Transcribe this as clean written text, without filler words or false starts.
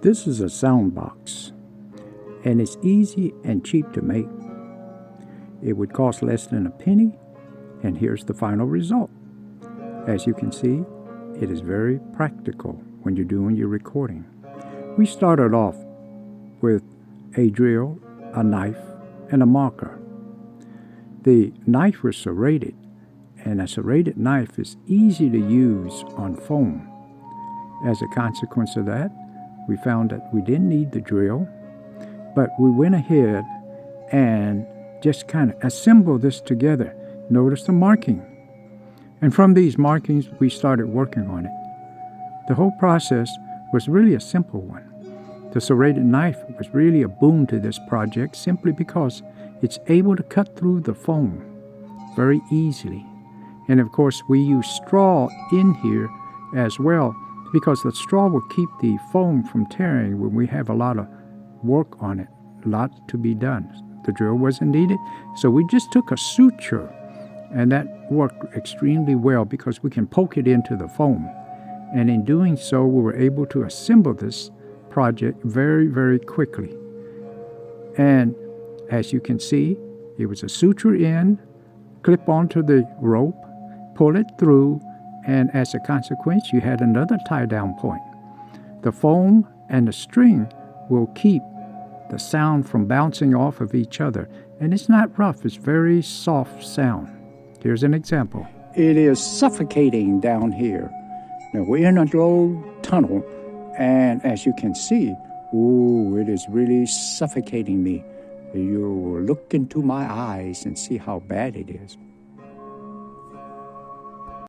This is a sound box, and it's easy and cheap to make. It would cost less than a penny, and here's the final result. As you can see, it is very practical when you're doing your recording. We started off with a drill, a knife, and a marker. The knife was serrated, and a serrated knife is easy to use on foam. As a consequence of that, we found that we didn't need the drill, but we went ahead and just kind of assembled this together. Notice the marking. And from these markings, we started working on it. The whole process was really a simple one. The serrated knife was really a boon to this project simply because it's able to cut through the foam very easily. And of course, we use straw in here as well because the straw will keep the foam from tearing when we have a lot of work on it, a lot to be done. The drill wasn't needed, so we just took a suture, and that worked extremely well because we can poke it into the foam. And in doing so, we were able to assemble this project very, very quickly. And as you can see, it was a suture in, clip onto the rope, pull it through, and as a consequence, you had another tie-down point. The foam and the string will keep the sound from bouncing off of each other. And it's not rough, it's very soft sound. Here's an example. It is suffocating down here. Now, we're in a low tunnel, and as you can see, it is really suffocating me. You look into my eyes and see how bad it is.